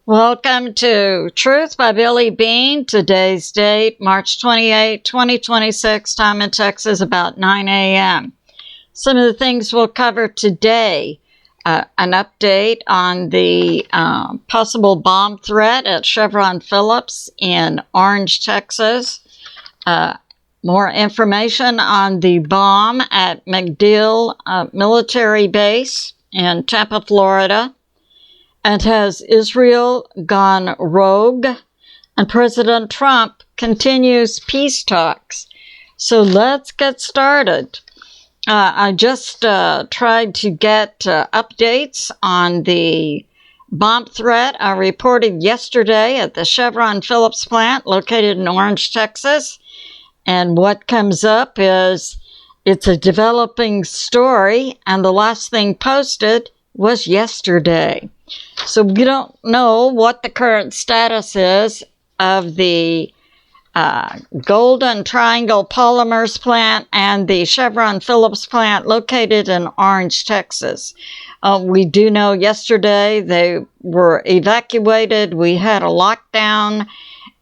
Welcome to Truth by Billie Beene. Today's date, March 28, 2026, time in Texas, about 9 a.m. Some of the things we'll cover today, an update on the possible bomb threat at Chevron Phillips in Orange, Texas. More information on the bomb at McDill military base in Tampa, Florida. And has Israel gone rogue? And President Trump continues peace talks. So let's get started. I just tried to get updates on the bomb threat I reported yesterday at the Chevron Phillips plant located in Orange, Texas. And what comes up is it's a developing story, and the last thing posted was yesterday. So we don't know what the current status is of the Golden Triangle Polymers plant and the Chevron Phillips plant located in Orange, Texas. We do know yesterday they were evacuated. We had a lockdown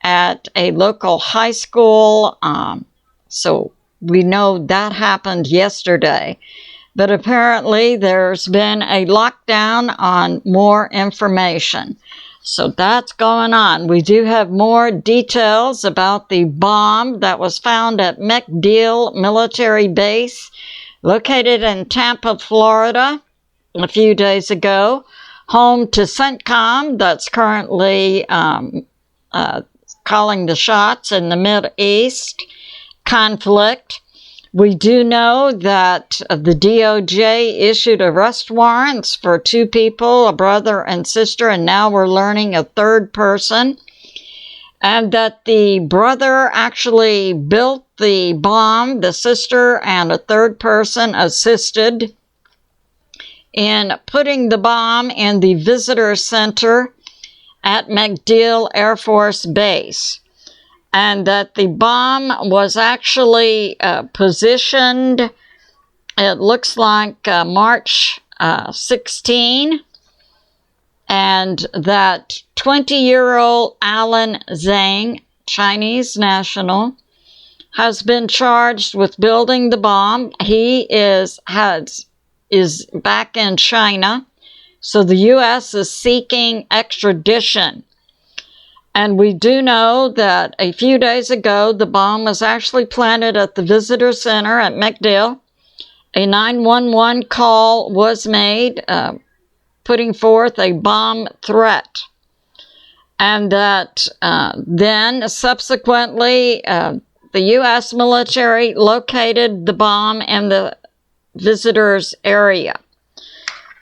at a local high school. So we know that happened yesterday. But apparently there's been a lockdown on more information. So that's going on. We do have more details about the bomb that was found at McDill military base located in Tampa, Florida a few days ago. Home to CENTCOM, that's currently calling the shots in the Mideast conflict. We do know that the DOJ issued arrest warrants for 2 people, a brother and sister, and now we're learning a third person. And that the brother actually built the bomb, the sister and a third person assisted in putting the bomb in the visitor center at MacDill Air Force Base. And that the bomb was actually positioned, it looks like March 16, and that 20-year-old Alan Zhang, Chinese national, has been charged with building the bomb. He is back in China, so the U.S. is seeking extradition. And we do know that a few days ago, the bomb was actually planted at the visitor center at McDill. A 911 call was made, putting forth a bomb threat. And that then subsequently, the U.S. military located the bomb in the visitors area.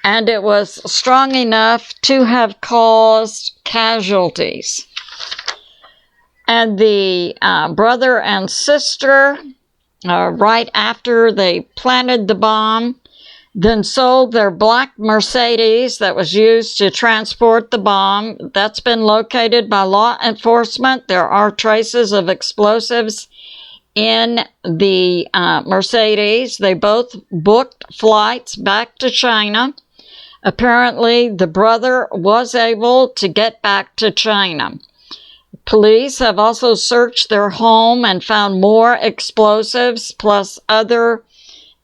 And it was strong enough to have caused casualties. And the brother and sister, right after they planted the bomb, then sold their black Mercedes that was used to transport the bomb. That's been located by law enforcement. There are traces of explosives in the Mercedes. They both booked flights back to China. Apparently, the brother was able to get back to China. Police have also searched their home and found more explosives plus other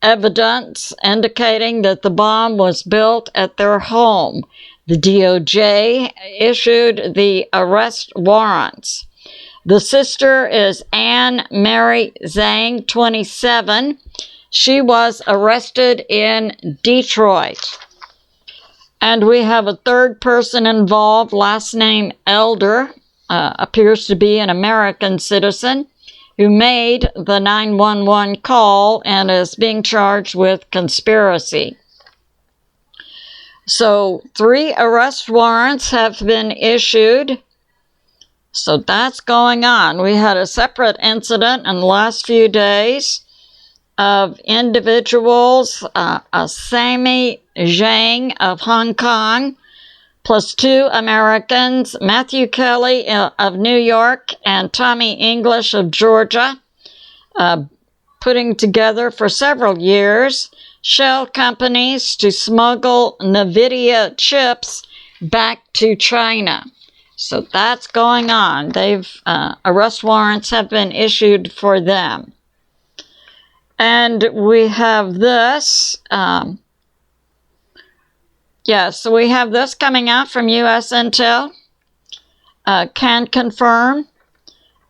evidence indicating that the bomb was built at their home. The DOJ issued the arrest warrants. The sister is Anne Mary Zhang, 27. She was arrested in Detroit. And we have a third person involved, last name Elder, appears to be an American citizen, who made the 911 call and is being charged with conspiracy. So 3 arrest warrants have been issued. So that's going on. We had a separate incident in the last few days of individuals, Sammy Zhang of Hong Kong, plus 2 Americans, Matthew Kelly of New York and Tommy English of Georgia, putting together for several years shell companies to smuggle NVIDIA chips back to China. So that's going on. Arrest warrants have been issued for them. And we have this, so we have this coming out from U.S. Intel. Can confirm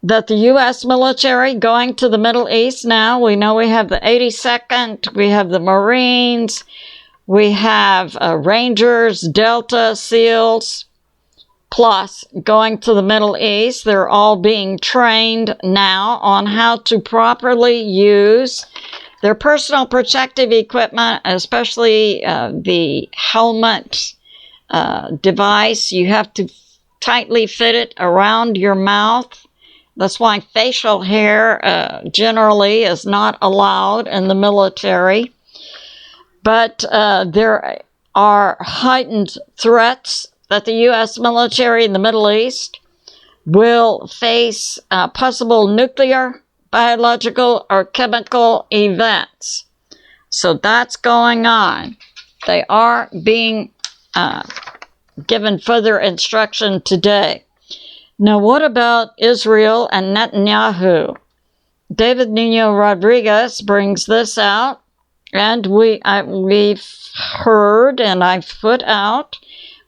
that the U.S. military going to the Middle East now. We know we have the 82nd, we have the Marines, we have Rangers, Delta, SEALs, plus going to the Middle East. They're all being trained now on how to properly use their personal protective equipment, especially the helmet device. You have to tightly fit it around your mouth. That's why facial hair generally is not allowed in the military. But there are heightened threats that the U.S. military in the Middle East will face possible nuclear, biological, or chemical events. So that's going on. They are being given further instruction today. Now, what about Israel and Netanyahu? David Nino Rodriguez brings this out, and we've heard, and I've put out,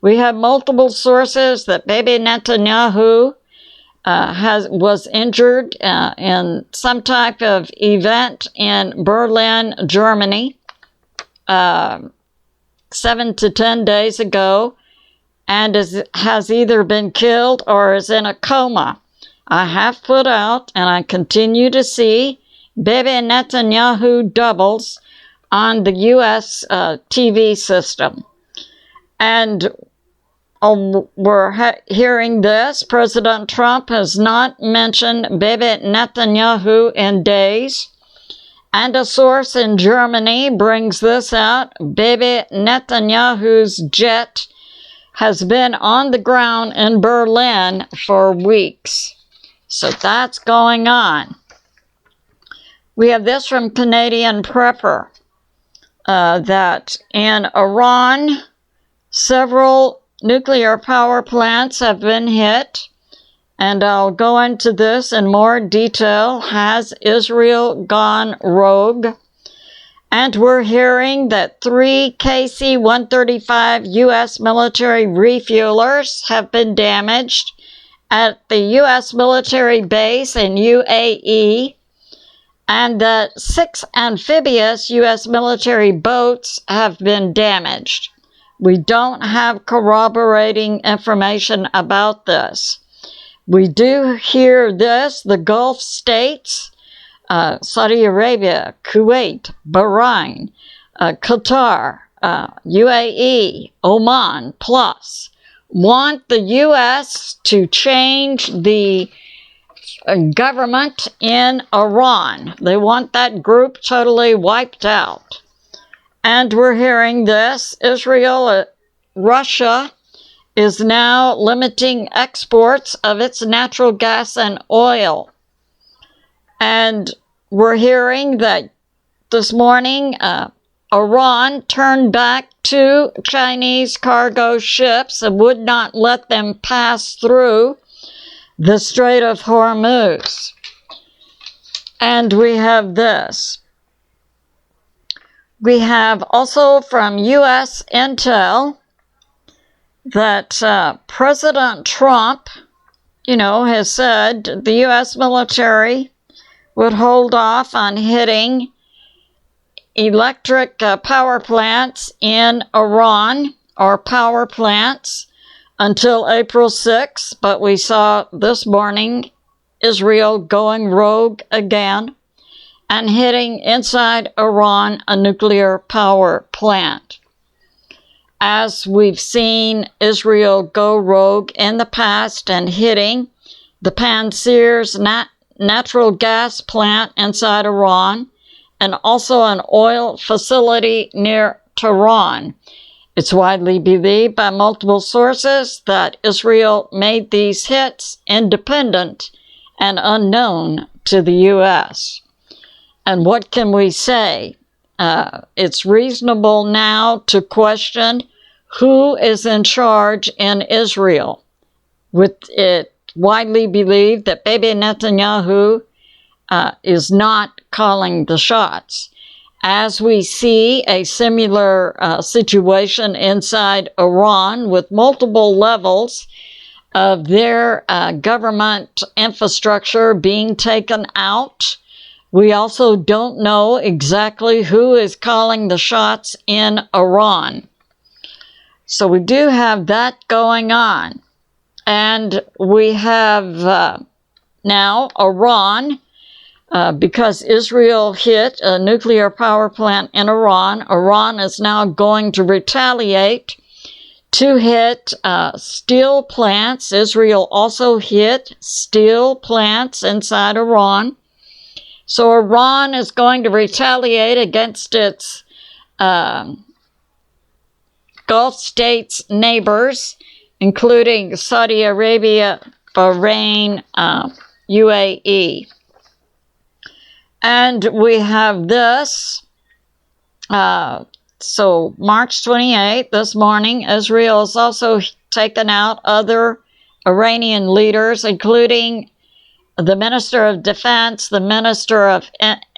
we have multiple sources that Bibi Netanyahu was injured in some type of event in Berlin, Germany, 7 to 10 days ago, and has either been killed or is in a coma. I have put out, and I continue to see, Bibi Netanyahu doubles on the U.S. TV system. And we're hearing this. President Trump has not mentioned Bibi Netanyahu in days. And a source in Germany brings this out. Bibi Netanyahu's jet has been on the ground in Berlin for weeks. So that's going on. We have this from Canadian Prepper, that in Iran, several nuclear power plants have been hit. And I'll go into this in more detail. Has Israel gone rogue? And we're hearing that 3 KC-135 U.S. military refuelers have been damaged at the U.S. military base in UAE, and that 6 amphibious U.S. military boats have been damaged. We don't have corroborating information about this. We do hear this, the Gulf states, Saudi Arabia, Kuwait, Bahrain, Qatar, UAE, Oman, plus, want the U.S. to change the government in Iran. They want that group totally wiped out. And we're hearing this, Israel, Russia is now limiting exports of its natural gas and oil. And we're hearing that this morning, Iran turned back 2 Chinese cargo ships and would not let them pass through the Strait of Hormuz. And we have this. We have also from U.S. Intel that President Trump, has said the U.S. military would hold off on hitting electric power plants in Iran, or power plants, until April 6th. But we saw this morning Israel going rogue again and hitting inside Iran a nuclear power plant. As we've seen Israel go rogue in the past and hitting the Panseers natural gas plant inside Iran, and also an oil facility near Tehran. It's widely believed by multiple sources that Israel made these hits independent and unknown to the U.S. And what can we say? It's reasonable now to question who is in charge in Israel. with it widely believed that Bibi Netanyahu is not calling the shots. As we see a similar situation inside Iran with multiple levels of their government infrastructure being taken out, we also don't know exactly who is calling the shots in Iran. So we do have that going on. And we have now Iran, because Israel hit a nuclear power plant in Iran, Iran is now going to retaliate to hit steel plants. Israel also hit steel plants inside Iran. So Iran is going to retaliate against its Gulf states neighbors, including Saudi Arabia, Bahrain, UAE. And we have this. So March 28th, this morning, Israel has also taken out other Iranian leaders, including the Minister of Defense, the Minister of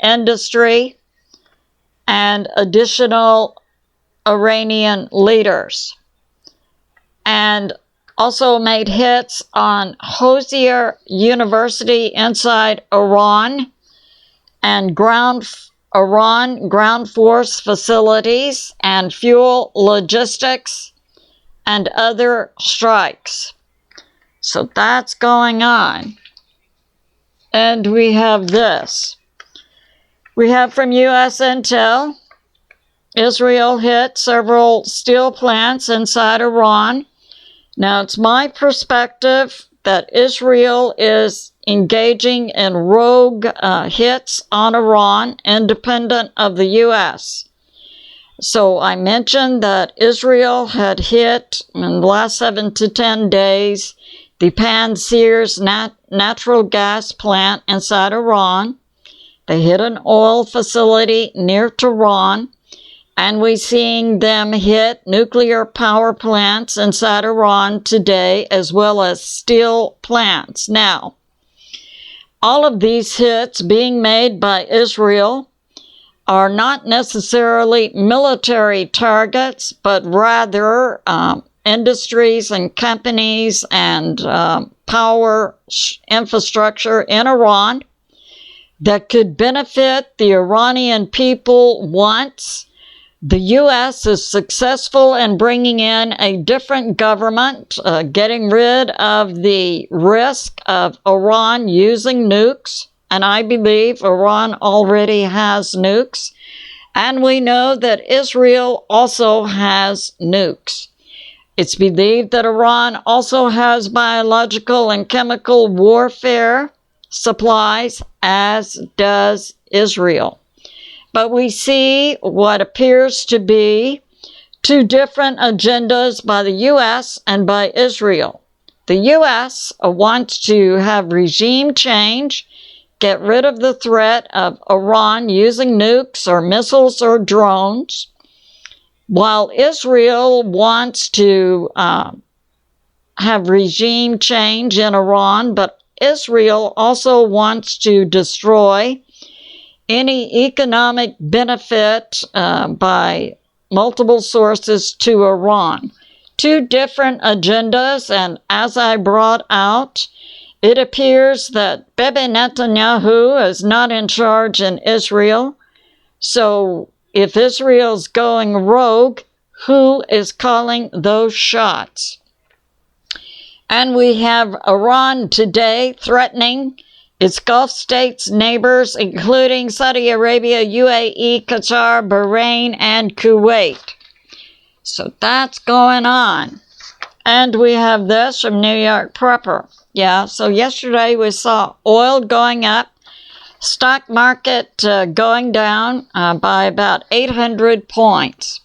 Industry, and additional Iranian leaders. And also made hits on Hosier University inside Iran and ground force facilities and fuel logistics and other strikes. So that's going on. And we have this. We have from U.S. Intel, Israel hit several steel plants inside Iran. Now, it's my perspective that Israel is engaging in rogue hits on Iran, independent of the U.S. So I mentioned that Israel had hit, in the last 7 to 10 days, the Panseers natural gas plant inside Iran. They hit an oil facility near Tehran. And we're seeing them hit nuclear power plants inside Iran today, as well as steel plants. Now, all of these hits being made by Israel are not necessarily military targets, but rather industries and companies and power infrastructure in Iran that could benefit the Iranian people once the U.S. is successful in bringing in a different government, getting rid of the risk of Iran using nukes. And I believe Iran already has nukes. And we know that Israel also has nukes. It's believed that Iran also has biological and chemical warfare supplies, as does Israel. But we see what appears to be two different agendas by the U.S. and by Israel. The U.S. wants to have regime change, get rid of the threat of Iran using nukes or missiles or drones, while Israel wants to have regime change in Iran, but Israel also wants to destroy any economic benefit by multiple sources to Iran. Two different agendas, and as I brought out, it appears that Bibi Netanyahu is not in charge in Israel. So if Israel's going rogue, who is calling those shots? And we have Iran today threatening its Gulf states neighbors, including Saudi Arabia, UAE, Qatar, Bahrain, and Kuwait. So that's going on. And we have this from New York proper. Yeah, so yesterday we saw oil going up, stock market going down by about 800 points.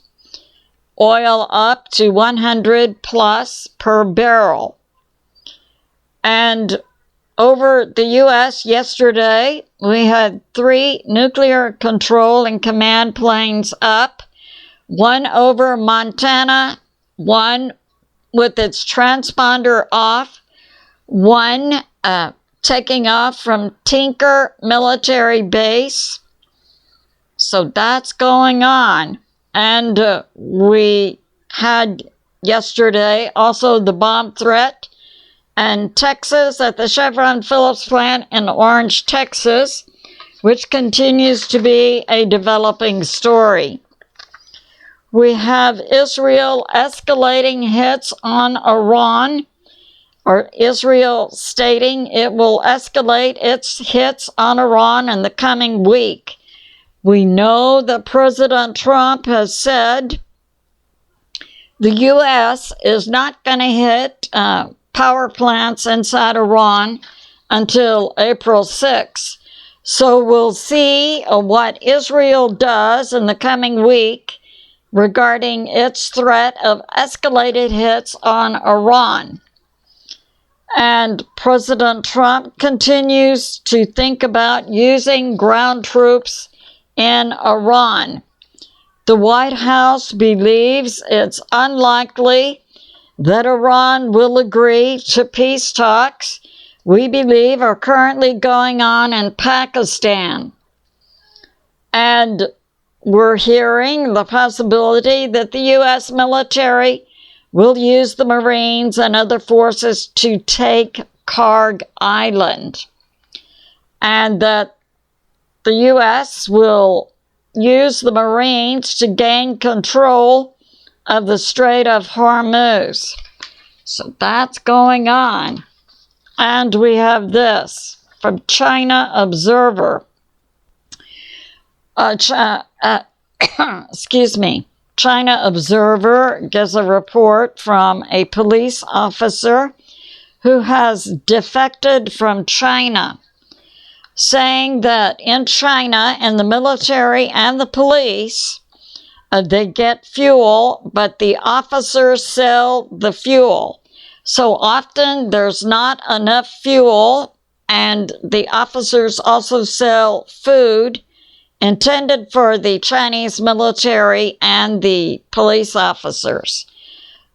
Oil up to 100 plus per barrel. And over the U.S. yesterday, we had 3 nuclear control and command planes up, one over Montana, one with its transponder off, One taking off from Tinker military base. So that's going on. And we had yesterday also the bomb threat in Texas at the Chevron Phillips plant in Orange, Texas, which continues to be a developing story. We have Israel escalating hits on Iran, or Israel stating it will escalate its hits on Iran in the coming week. We know that President Trump has said the U.S. is not going to hit power plants inside Iran until April 6th. So we'll see what Israel does in the coming week regarding its threat of escalated hits on Iran. And President Trump continues to think about using ground troops in Iran. The White House believes it's unlikely that Iran will agree to peace talks we believe are currently going on in Pakistan. And we're hearing the possibility that the U.S. military will use the Marines and other forces to take Karg Island, and that the U.S. will use the Marines to gain control of the Strait of Hormuz. So that's going on. And we have this from China Observer. China Observer gives a report from a police officer who has defected from China, saying that in China, in the military and the police, they get fuel, but the officers sell the fuel. So often there's not enough fuel, and the officers also sell food intended for the Chinese military and the police officers.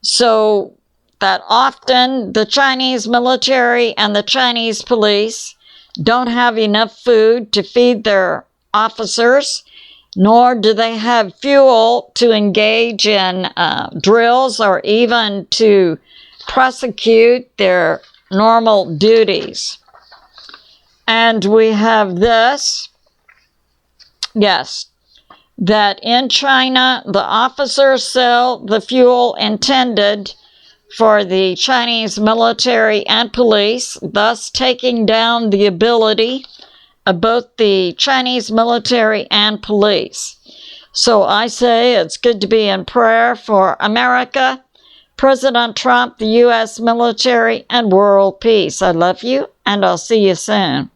So that often the Chinese military and the Chinese police don't have enough food to feed their officers, nor do they have fuel to engage in drills or even to prosecute their normal duties. And we have this, yes, that in China, the officers sell the fuel intended for the Chinese military and police, thus taking down the ability of both the Chinese military and police. So I say it's good to be in prayer for America, President Trump, the U.S. military, and world peace. I love you, and I'll see you soon.